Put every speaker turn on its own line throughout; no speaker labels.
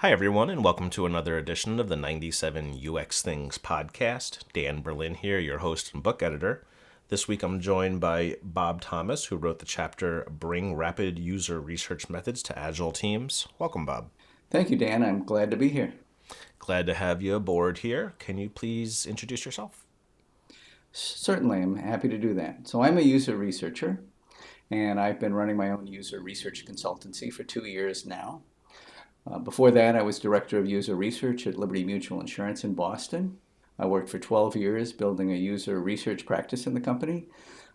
Hi, everyone, and welcome to another edition of the 97 UX Things podcast. Dan Berlin here, your host and book editor. This week I'm joined by Bob Thomas, who wrote the chapter Bring Rapid User Research Methods to Agile Teams. Welcome, Bob.
Thank you, Dan. I'm glad to be here.
Glad to have you aboard here. Can you please introduce yourself?
Certainly, I'm happy to do that. So I'm a user researcher, and I've been running my own user research consultancy for 2 years now. Before that, I was director of user research at Liberty Mutual Insurance in Boston. I worked for 12 years building a user research practice in the company.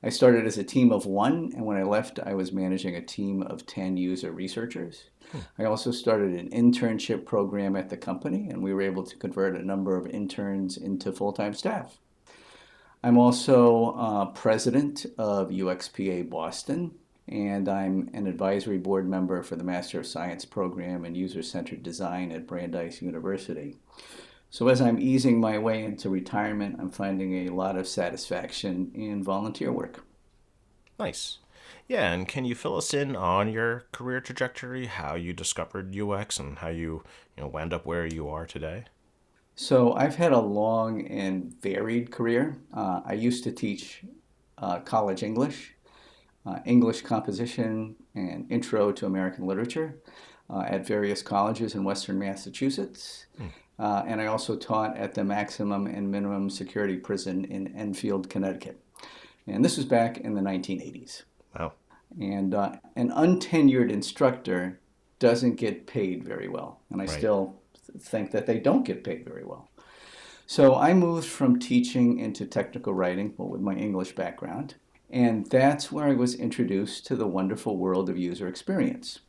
I started as a team of one, and when I left, I was managing a team of 10 user researchers. I also started an internship program at the company, and we were able to convert a number of interns into full-time staff. I'm also president of UXPA Boston, and I'm an advisory board member for the Master of Science program in User-Centered Design at Brandeis University. So as I'm easing my way into retirement, I'm finding a lot of satisfaction in volunteer work.
Nice. Yeah, and can you fill us in on your career trajectory, how you discovered UX and how you wound up where you are today?
So I've had a long and varied career. I used to teach college English, English composition, and intro to American literature at various colleges in Western Massachusetts. And I also taught at the maximum and minimum security prison in Enfield, Connecticut. And this was back in the 1980s.
Wow.
And an untenured instructor doesn't get paid very well. And I
Right.
still think that they don't get paid very well. So I moved from teaching into technical writing, well, with my English background. And that's where I was introduced to the wonderful world of user experience.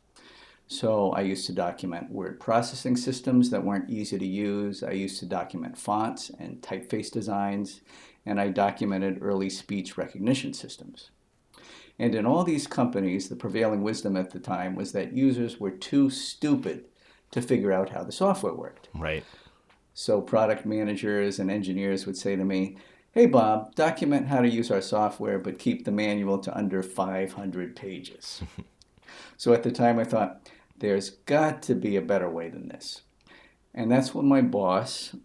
So I used to document word processing systems that weren't easy to use. I used to document fonts and typeface designs, and I documented early speech recognition systems. And in all these companies, the prevailing wisdom at the time was that users were too stupid to figure out how the software worked.
Right.
So product managers and engineers would say to me, "Hey Bob, document how to use our software, but keep the manual to under 500 pages." So at the time I thought, there's got to be a better way than this. And that's when my boss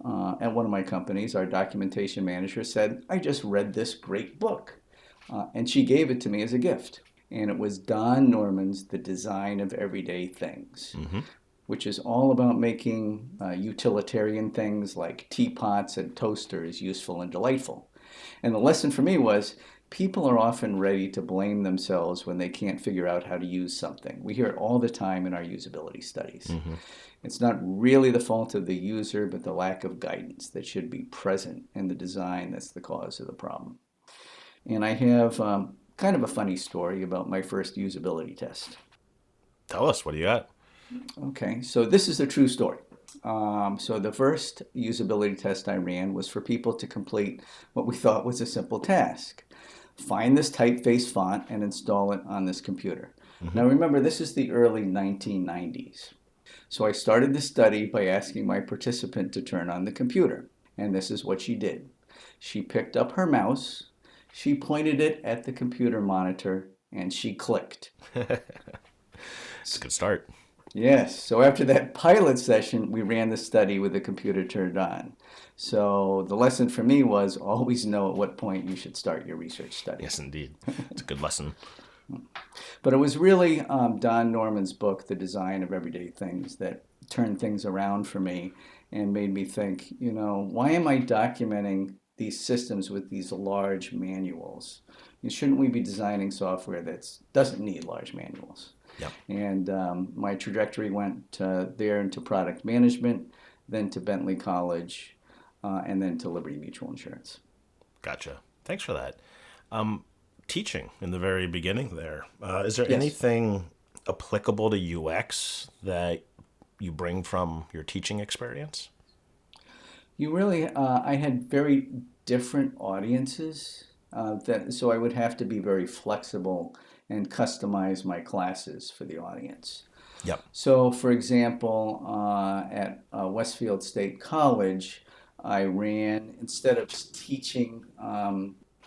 at one of my companies, our documentation manager, said, "I just read this great book." And she gave it to me as a gift. And it was Don Norman's The Design of Everyday Things, which is all about making utilitarian things like teapots and toasters useful and delightful. And the lesson for me was people are often ready to blame themselves when they can't figure out how to use something. We hear it all the time in our usability studies. It's not really the fault of the user, but the lack of guidance that should be present in the design that's the cause of the problem. And I have kind of a funny story about my first usability test.
Tell us, what do you got?
Okay, so this is a true story. So the first usability test I ran was for people to complete what we thought was a simple task. Find this typeface font and install it on this computer. Now remember, this is the early 1990s. So I started the study by asking my participant to turn on the computer. And this is what she did. She picked up her mouse, she pointed it at the computer monitor, and she clicked.
It's a good start.
Yes, so after that pilot session, we ran the study with the computer turned on. So the lesson for me was always know at what point you should start your research study.
Yes, indeed. It's a good lesson.
But it was really Don Norman's book, The Design of Everyday Things, that turned things around for me and made me think, why am I documenting these systems with these large manuals? Shouldn't we be designing software that doesn't need large manuals?
Yep.
And my trajectory went there into product management, then to Bentley College, and then to Liberty Mutual Insurance.
Gotcha. Thanks for that. Teaching in the very beginning there. Is there
Yes.
anything applicable to UX that you bring from your teaching experience?
I had very different audiences, so I would have to be very flexible and customize my classes for the audience.
Yep.
So, for example, at Westfield State College, I ran, instead of teaching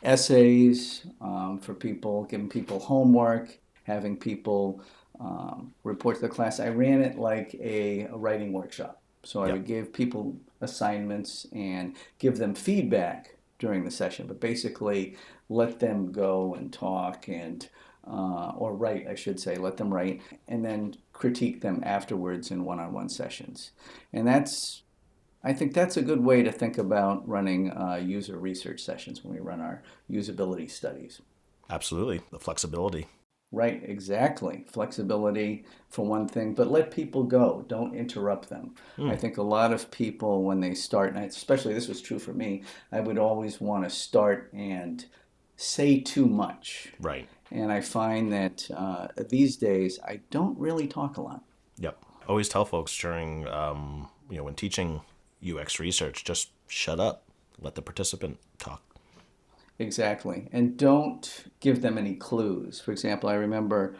essays for people, giving people homework, having people report to the class. I ran it like a writing workshop. So I
Yep.
would give people assignments and give them feedback during the session, but basically let them go and talk or write, I should say, let them write, and then critique them afterwards in one-on-one sessions. And I think that's a good way to think about running user research sessions when we run our usability studies.
Absolutely. The flexibility.
Right, exactly. Flexibility for one thing, but let people go. Don't interrupt them. I
Mm,
think a lot of people, when they start, and especially this was true for me, I would always want to start and say too much.
right.
And I find that these days, I don't really talk a lot.
Yep. Always tell folks during, when teaching UX research, just shut up. Let the participant talk.
Exactly. And don't give them any clues. For example, I remember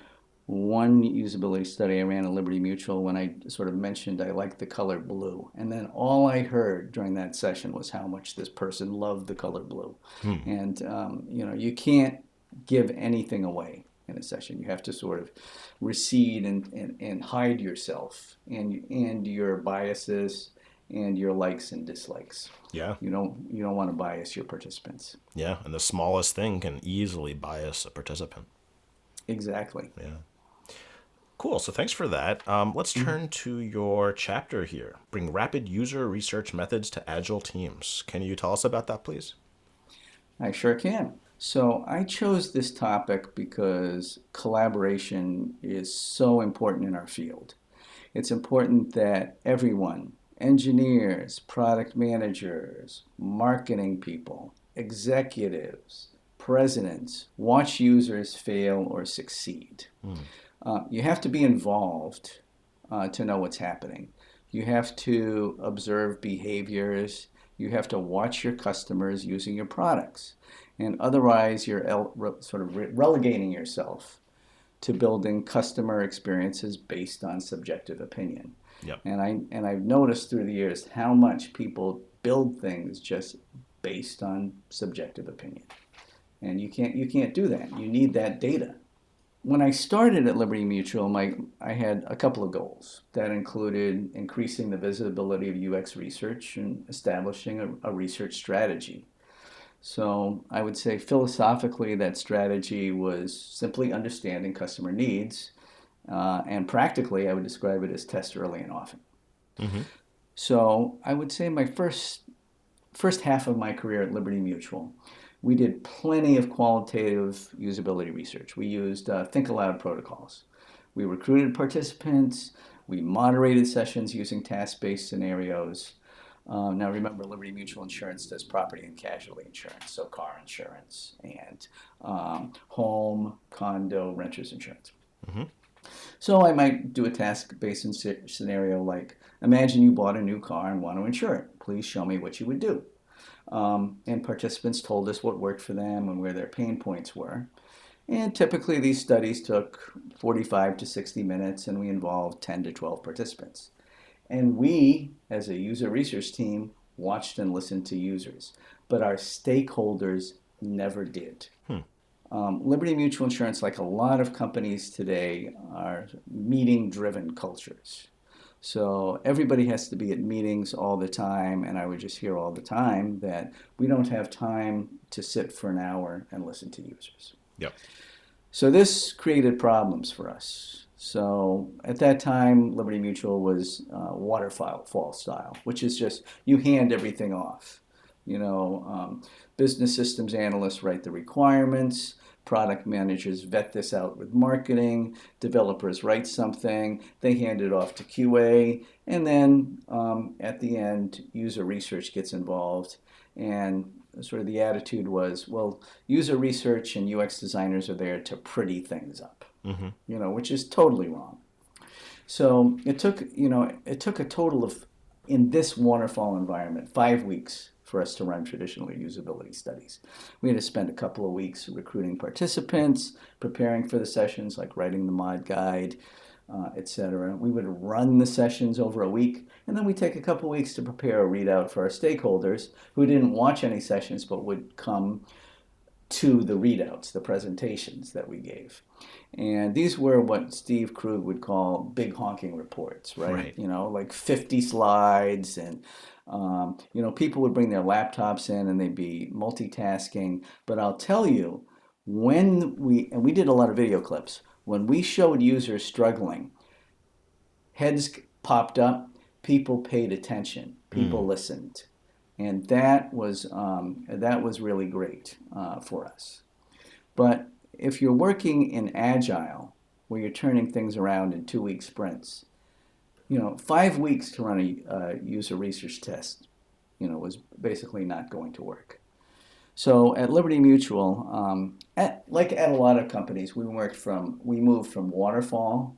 one usability study I ran at Liberty Mutual when I sort of mentioned I liked the color blue. And then all I heard during that session was how much this person loved the color blue.
Hmm.
And, you can't give anything away in a session. You have to sort of recede and hide yourself and your biases and your likes and dislikes.
Yeah.
You don't want to bias your participants.
Yeah. And the smallest thing can easily bias a participant.
Exactly.
Yeah. Cool. So thanks for that. Let's turn to your chapter here. Bring rapid user research methods to agile teams. Can you tell us about that, please?
I sure can. So I chose this topic because collaboration is so important in our field. It's important that everyone, engineers, product managers, marketing people, executives, presidents, watch users fail or succeed.
Hmm.
You have to be involved to know what's happening. You have to observe behaviors. You have to watch your customers using your products. And otherwise, you're sort of relegating yourself to building customer experiences based on subjective opinion.
Yep.
And I've noticed through the years how much people build things just based on subjective opinion. And you can't do that. You need that data. When I started at Liberty Mutual, I had a couple of goals that included increasing the visibility of UX research and establishing a research strategy. So I would say philosophically, that strategy was simply understanding customer needs, and practically, I would describe it as test early and often.
Mm-hmm.
So I would say my first half of my career at Liberty Mutual, we did plenty of qualitative usability research. We used think aloud protocols. We recruited participants. We moderated sessions using task-based scenarios. Now remember, Liberty Mutual Insurance does property and casualty insurance, so car insurance and home, condo, renters insurance.
Mm-hmm.
So I might do a task-based scenario like, imagine you bought a new car and want to insure it. Please show me what you would do. And participants told us what worked for them and where their pain points were. And typically these studies took 45 to 60 minutes and we involved 10 to 12 participants. And we, as a user research team, watched and listened to users, but our stakeholders never did.
Hmm.
Liberty Mutual Insurance, like a lot of companies today, are meeting-driven cultures. So everybody has to be at meetings all the time, and I would just hear all the time that we don't have time to sit for an hour and listen to users.
Yep.
So this created problems for us. So at that time, Liberty Mutual was waterfall style, which is just you hand everything off. Business systems analysts write the requirements, product managers vet this out with marketing, developers write something, they hand it off to QA, and then at the end, user research gets involved. And sort of the attitude was, well, user research and UX designers are there to pretty things up,
Mm-hmm.
which is totally wrong. So it took a total of, in this waterfall environment, 5 weeks for us to run traditional usability studies. We had to spend a couple of weeks recruiting participants, preparing for the sessions, like writing the mod guide, etc. We would run the sessions over a week, and then we'd take a couple of weeks to prepare a readout for our stakeholders who didn't watch any sessions but would come to the readouts, the presentations that we gave. And these were what Steve Krug would call big honking reports, right?
Right.
Like 50 slides, and people would bring their laptops in and they'd be multitasking. But I'll tell you, and we did a lot of video clips, when we showed users struggling, heads popped up, people paid attention, people
Mm.
listened, and that was really great for us. But if you're working in Agile, where you're turning things around in 2 week sprints, 5 weeks to run a user research test, was basically not going to work. So at Liberty Mutual, like at a lot of companies, we moved from waterfall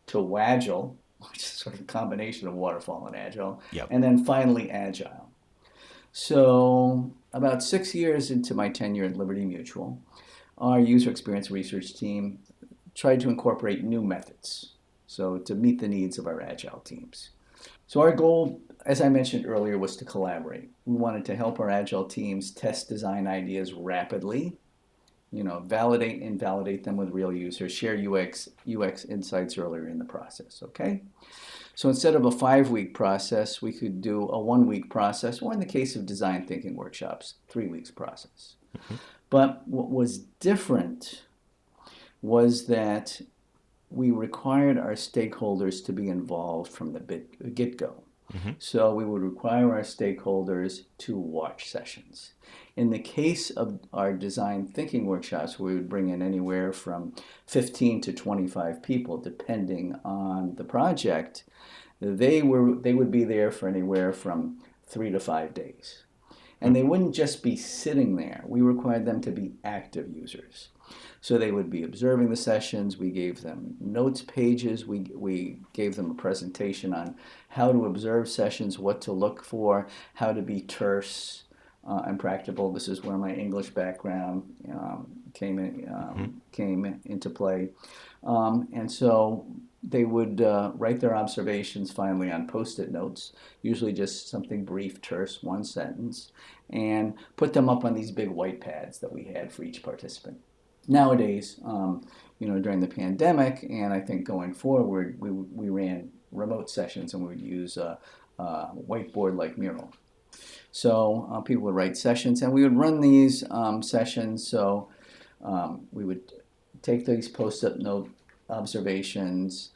to Wagile, which is sort of a combination of waterfall and agile,
Yep.
and then finally agile. So about 6 years into my tenure at Liberty Mutual, our user experience research team tried to incorporate new methods, so to meet the needs of our agile teams. So our goal, as I mentioned earlier, was to collaborate. We wanted to help our agile teams test design ideas rapidly, validate and validate them with real users, share UX insights earlier in the process, okay? So instead of a 5 week process, we could do a 1 week process, or in the case of design thinking workshops, 3 weeks process.
Mm-hmm.
But what was different was that we required our stakeholders to be involved from the get-go.
Mm-hmm.
So we would require our stakeholders to watch sessions. In the case of our design thinking workshops, we would bring in anywhere from 15 to 25 people, depending on the project. They would be there for anywhere from 3 to 5 days. And they wouldn't just be sitting there. We required them to be active users. So they would be observing the sessions. We gave them notes pages. We gave them a presentation on how to observe sessions, what to look for, how to be terse and practical. This is where my English background came into play. And so they would write their observations finally on Post-it notes, usually just something brief, terse, one sentence, and put them up on these big white pads that we had for each participant. Nowadays, during the pandemic, and I think going forward, we ran remote sessions and we would use a whiteboard like Mural. So people would write sessions, and we would run these sessions. So we would take these post-it note observations.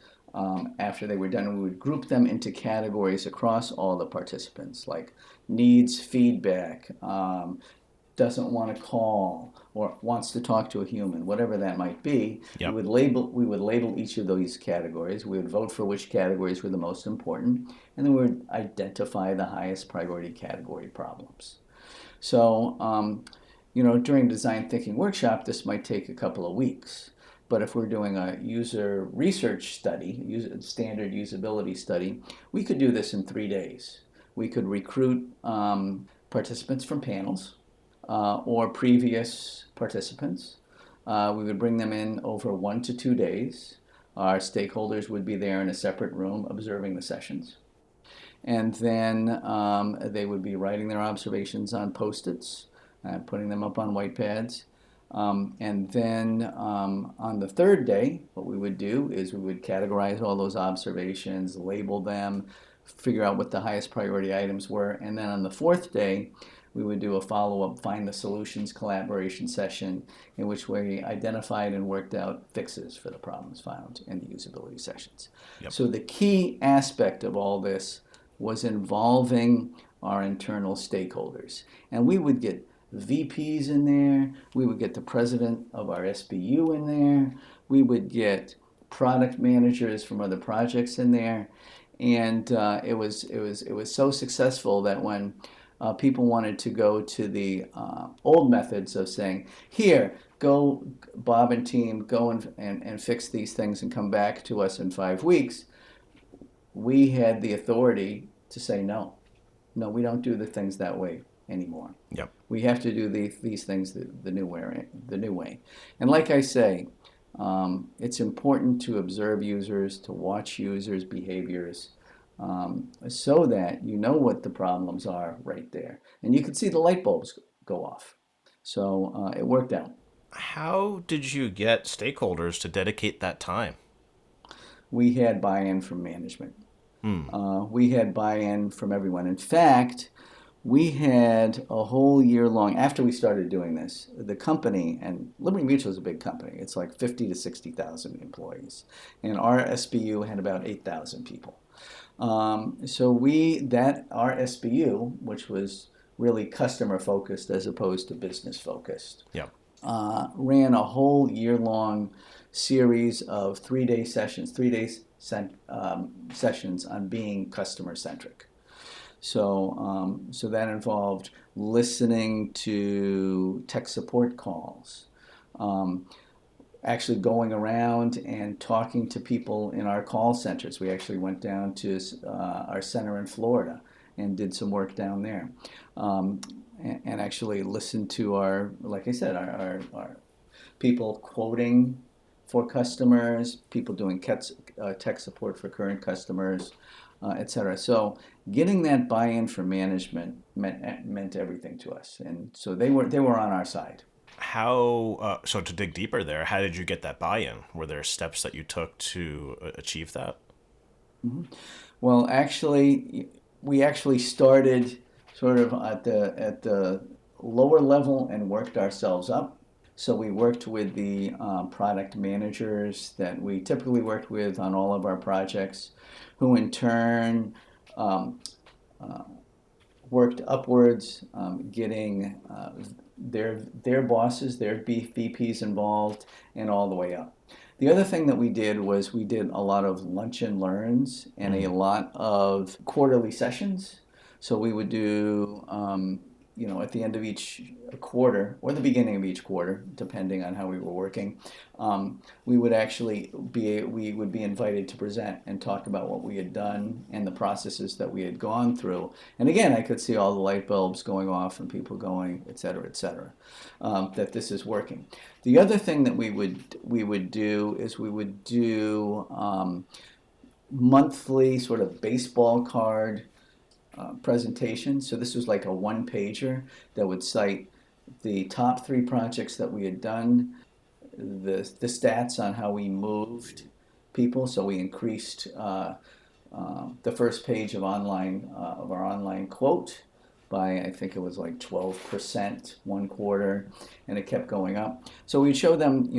After they were done, we would group them into categories across all the participants, like needs feedback, doesn't want to call, or wants to talk to a human, whatever that might be.
Yep.
We would label each of those categories. We would vote for which categories were the most important, and then we would identify the highest priority category problems. So, during design thinking workshop, this might take a couple of weeks. But if we're doing a user research study, standard usability study, we could do this in 3 days. We could recruit participants from panels or previous participants. We would bring them in over 1 to 2 days. Our stakeholders would be there in a separate room observing the sessions. And then they would be writing their observations on Post-its, putting them up on white pads. And then on the third day, what we would do is we would categorize all those observations, label them, figure out what the highest priority items were. And then on the fourth day, we would do a follow-up Find the Solutions collaboration session in which we identified and worked out fixes for the problems found in the usability sessions.
Yep.
So the key aspect of all this was involving our internal stakeholders. And we would get VPs in there, we would get the president of our SBU in there, we would get product managers from other projects in there. And it was so successful that when people wanted to go to the old methods of saying, here, go, Bob and team, go and fix these things and come back to us in 5 weeks, we had the authority to say no. No, we don't do the things that way anymore.
Yep.
We have to do these things the new way. And like I say, it's important to observe users, to watch users' behaviors, so that you know what the problems are right there. And you can see the light bulbs go off. So it worked out.
How did you get stakeholders to dedicate that time?
We had buy-in from management.
Hmm.
We had buy-in from everyone. In fact, we had a whole year long, after we started doing this, the company, and Liberty Mutual is a big company. It's like 50 to 60,000 employees. And our SBU had about 8,000 people. Our SBU, which was really customer focused as opposed to business focused,
Yep.
ran a whole year long series of 3 day sessions, sessions on being customer centric. So that involved listening to tech support calls, um, actually going around and talking to people in our call centers. We actually went down to our center in Florida and did some work down there, and actually listened to like I said, our people quoting for customers, people doing tech support for current customers, etc. So getting that buy-in from management meant everything to us, and so they were on our side.
So to dig deeper there, how did you get that buy-in? Were there steps that you took to achieve that?
Well, actually, we actually started sort of at the lower level and worked ourselves up. So we worked with the product managers that we typically worked with on all of our projects, who in turn um, worked upwards, getting their bosses, their VPs involved, and all the way up. The other thing that we did was we did a lot of lunch and learns and a
Mm.
lot of quarterly sessions. So we would do, at the end of each quarter or the beginning of each quarter, depending on how we were working, we would actually we would be invited to present and talk about what we had done and the processes that we had gone through. And again, I could see all the light bulbs going off and people going, et cetera, that this is working. The other thing that we would do is we would do monthly sort of baseball card presentation. So this was like a one pager that would cite the top three projects that we had done, the stats on how we moved people. So we increased the first page of our online quote by, I think it was like 12% one quarter, and it kept going up. So we'd show them,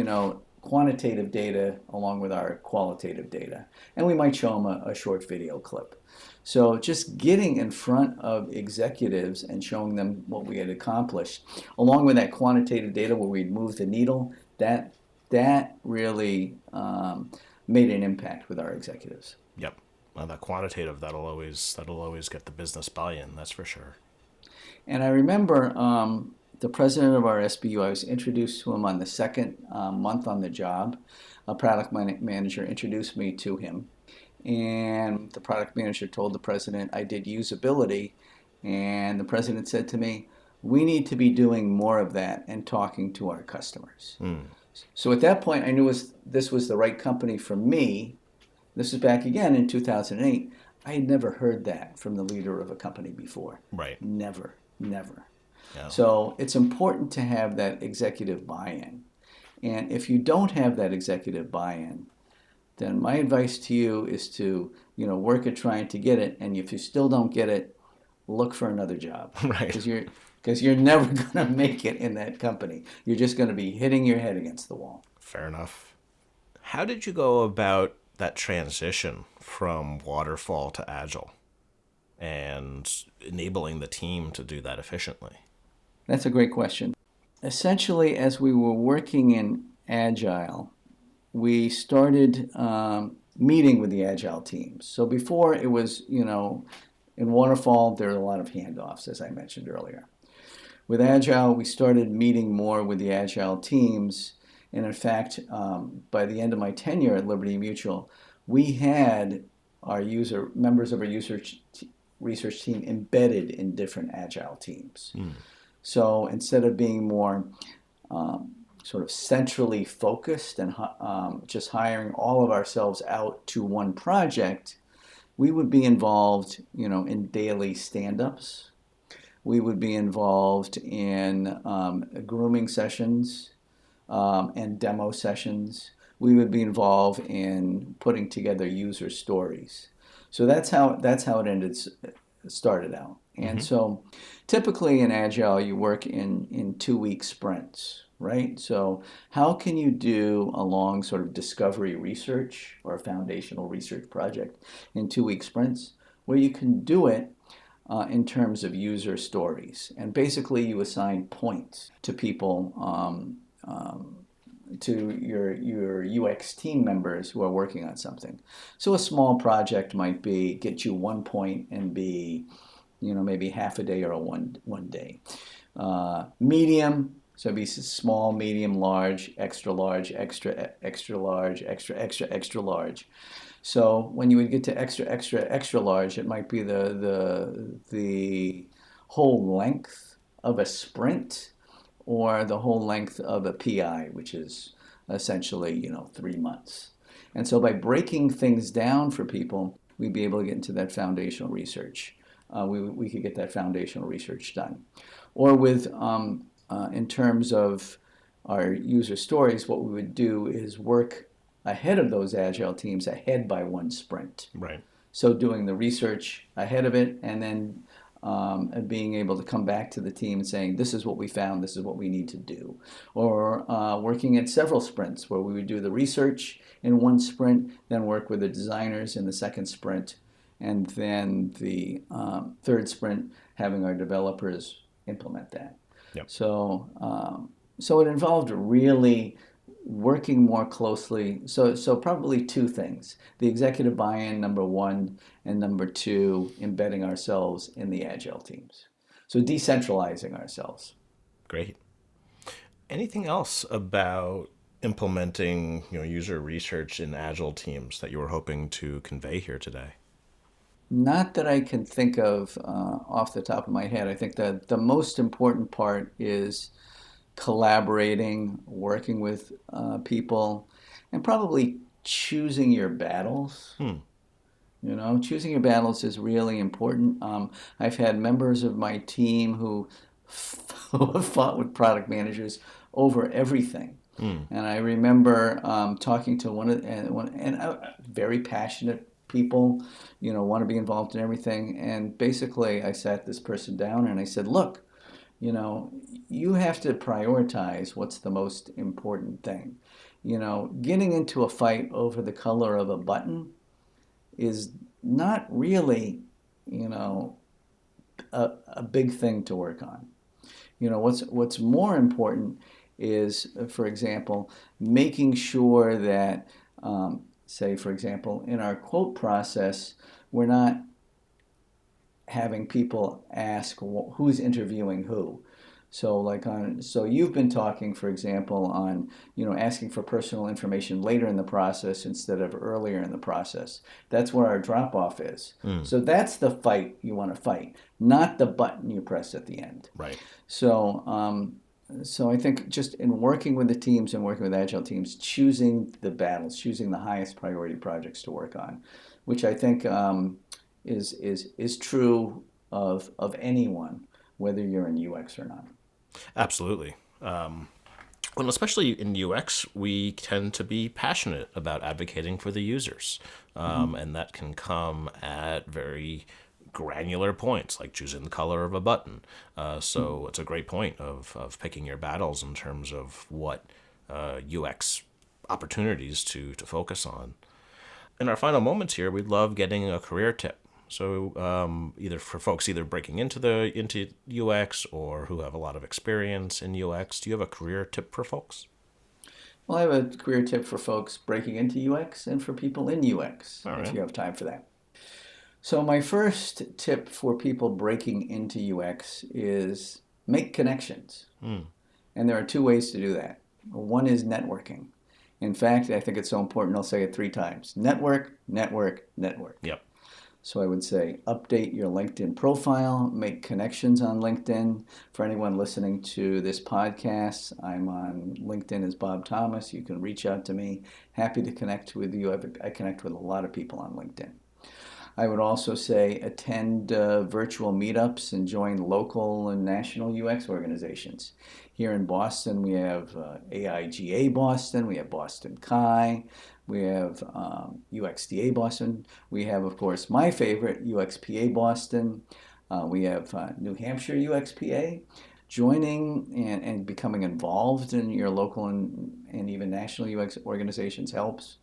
quantitative data along with our qualitative data, and we might show them a short video clip. So just getting in front of executives and showing them what we had accomplished, along with that quantitative data where we'd move the needle, that really made an impact with our executives.
Yep. Well, that quantitative that'll always get the business buy-in. That's for sure.
And I remember the president of our SBU, I was introduced to him on the second month on the job. A product manager introduced me to him. And the product manager told the president I did usability. And the president said to me, we need to be doing more of that and talking to our customers.
Mm.
So at that point, I knew this was the right company for me. This is back again in 2008. I had never heard that from the leader of a company before.
Right.
Never, never.
Yeah.
So it's important to have that executive buy-in. And if you don't have that executive buy-in, then my advice to you is to, work at trying to get it. And if you still don't get it, look for another job.
Right.
Because you're never going to make it in that company. You're just going to be hitting your head against the wall.
Fair enough. How did you go about that transition from waterfall to agile and enabling the team to do that efficiently?
That's a great question. Essentially, as we were working in Agile, we started meeting with the Agile teams. So before it was, in Waterfall, there are a lot of handoffs, as I mentioned earlier. With Agile, we started meeting more with the Agile teams. And in fact, by the end of my tenure at Liberty Mutual, we had our members of our research team embedded in different Agile teams.
Mm.
So instead of being more sort of centrally focused and just hiring all of ourselves out to one project, we would be involved, in daily stand-ups. We would be involved in grooming sessions and demo sessions. We would be involved in putting together user stories. So that's how it started out. And
Mm-hmm.
so typically in Agile, you work in 2 week sprints, right? So how can you do a long sort of discovery research or a foundational research project in 2 week sprints where you can do it in terms of user stories? And basically you assign points to people, to your UX team members who are working on something. So a small project might be get you 1 point and be, maybe half a day or one day. Medium, so it'd be small, medium, large, extra large, extra large, extra large. So when you would get to extra large, it might be the whole length of a sprint or the whole length of a PI, which is essentially, 3 months. And so by breaking things down for people, we'd be able to get into that foundational research. We could get that foundational research done. Or in terms of our user stories, what we would do is work ahead of those agile teams ahead by one sprint.
Right.
So doing the research ahead of it and then and being able to come back to the team and saying, this is what we found, this is what we need to do. Or working at several sprints where we would do the research in one sprint, then work with the designers in the second sprint, and then the third sprint having our developers implement that.
Yep.
So it involved really working more closely. So probably two things: the executive buy-in, number one, and number two, embedding ourselves in the agile teams. So decentralizing ourselves.
Great. Anything else about implementing, user research in agile teams that you were hoping to convey here today?
Not that I can think of off the top of my head. I think that the most important part is collaborating, working with people, and probably choosing your battles.
Hmm.
Choosing your battles is really important. I've had members of my team who have fought with product managers over everything.
Hmm.
And I remember talking to very passionate people, want to be involved in everything. And basically, I sat this person down and I said, look, you have to prioritize what's the most important thing. Getting into a fight over the color of a button is not really, a big thing to work on. What's more important is, for example, making sure that, say, for example, in our quote process, we're not having people ask who's interviewing who. So you've been talking, for example, on asking for personal information later in the process instead of earlier in the process. That's where our drop off is.
Hmm.
So that's the fight you want to fight, not the button you press at the end.
Right.
So I think just in working with the teams and working with agile teams, choosing the battles, choosing the highest priority projects to work on, which I think is true of anyone, whether you're in UX or not.
Absolutely. Well, especially in UX, we tend to be passionate about advocating for the users.
Mm-hmm.
And that can come at very granular points, like choosing the color of a button. So it's a great point of picking your battles in terms of what UX opportunities to focus on. In our final moments here, we'd love getting a career tip. So either for folks either breaking into UX or who have a lot of experience in UX, do you have a career tip for folks?
Well, I have a career tip for folks breaking into UX and for people in UX,
All
if
right.
you have time for that. So my first tip for people breaking into UX is make connections.
Mm.
And there are two ways to do that. One is networking. In fact, I think it's so important, I'll say it 3 times. Network, network, network.
Yep.
So I would say update your LinkedIn profile, make connections on LinkedIn. For anyone listening to this podcast, I'm on LinkedIn as Bob Thomas. You can reach out to me. Happy to connect with you. I connect with a lot of people on LinkedIn. I would also say attend virtual meetups and join local and national UX organizations. Here in Boston, we have AIGA Boston, we have Boston Chi, we have UXDA Boston, we have, of course, my favorite, UXPA Boston, we have New Hampshire UXPA. Joining and becoming involved in your local and even national UX organizations helps.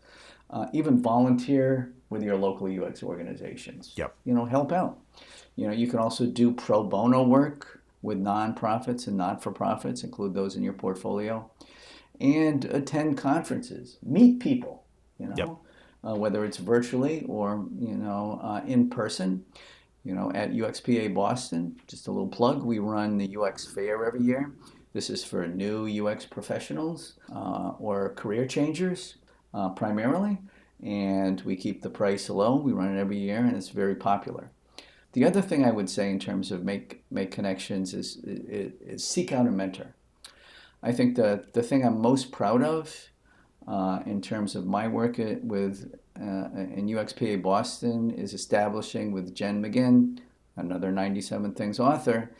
Even volunteer with your local UX organizations.
Yep.
Help out. You can also do pro bono work with nonprofits and not-for-profits, include those in your portfolio, and attend conferences, meet people,
Yep.
Whether it's virtually or, in person. At UXPA Boston, just a little plug, we run the UX Fair every year. This is for new UX professionals or career changers primarily, and we keep the price low. We run it every year, and it's very popular. The other thing I would say in terms of make connections is seek out a mentor. I think the thing I'm most proud of in terms of my work with in UXPA Boston is establishing with Jen McGinn, another 97 Things author,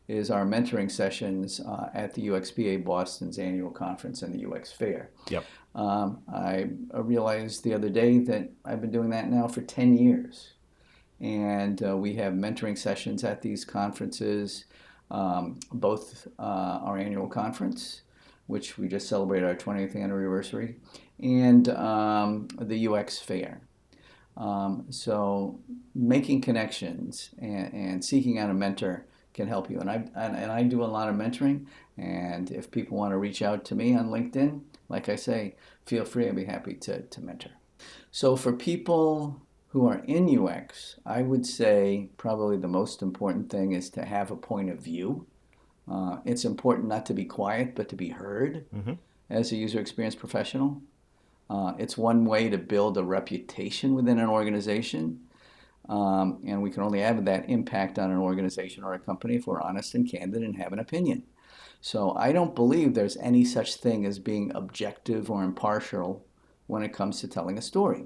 is our mentoring sessions at the UXPA Boston's annual conference and the UX Fair.
Yep.
I realized the other day that I've been doing that now for 10 years. And we have mentoring sessions at these conferences, both our annual conference, which we just celebrated our 20th anniversary, and the UX Fair. So making connections and seeking out a mentor can help you. And I do a lot of mentoring. And if people want to reach out to me on LinkedIn, like I say, feel free. I'd be happy to mentor. So for people who are in UX, I would say probably the most important thing is to have a point of view. It's important not to be quiet, but to be heard as a user experience professional. It's one way to build a reputation within an organization. And we can only have that impact on an organization or a company if we're honest and candid and have an opinion. So I don't believe there's any such thing as being objective or impartial when it comes to telling a story.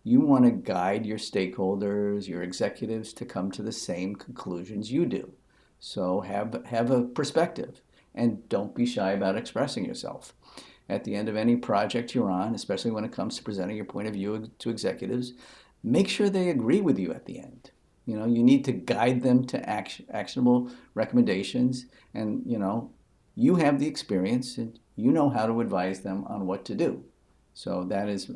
You want to guide your stakeholders, your executives to come to the same conclusions you do. So have a perspective and don't be shy about expressing yourself. At the end of any project you're on, especially when it comes to presenting your point of view to executives, make sure they agree with you at the end. You need to guide them to actionable recommendations, and you have the experience and you know how to advise them on what to do. So that is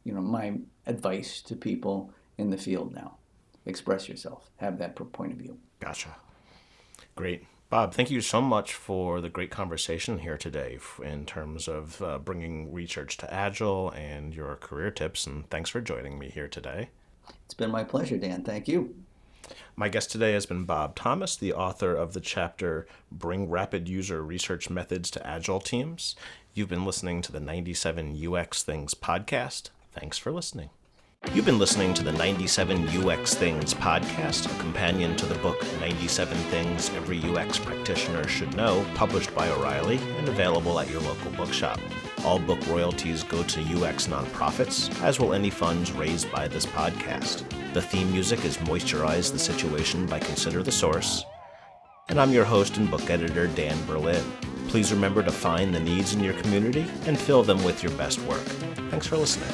my advice to people in the field now. Express yourself. Have that point of view.
Gotcha. Great. Bob, thank you so much for the great conversation here today in terms of bringing research to Agile and your career tips, and thanks for joining me here today.
It's been my pleasure, Dan. Thank you.
My guest today has been Bob Thomas, the author of the chapter Bring Rapid User Research Methods to Agile Teams. You've been listening to the 97 UX Things podcast. Thanks for listening. You've been listening to the 97 UX Things podcast, a companion to the book 97 Things Every UX Practitioner Should Know, published by O'Reilly and available at your local bookshop. All book royalties go to UX nonprofits, as will any funds raised by this podcast. The theme music is Moisturize the Situation by Consider the Source. And I'm your host and book editor, Dan Berlin. Please remember to find the needs in your community and fill them with your best work. Thanks for listening.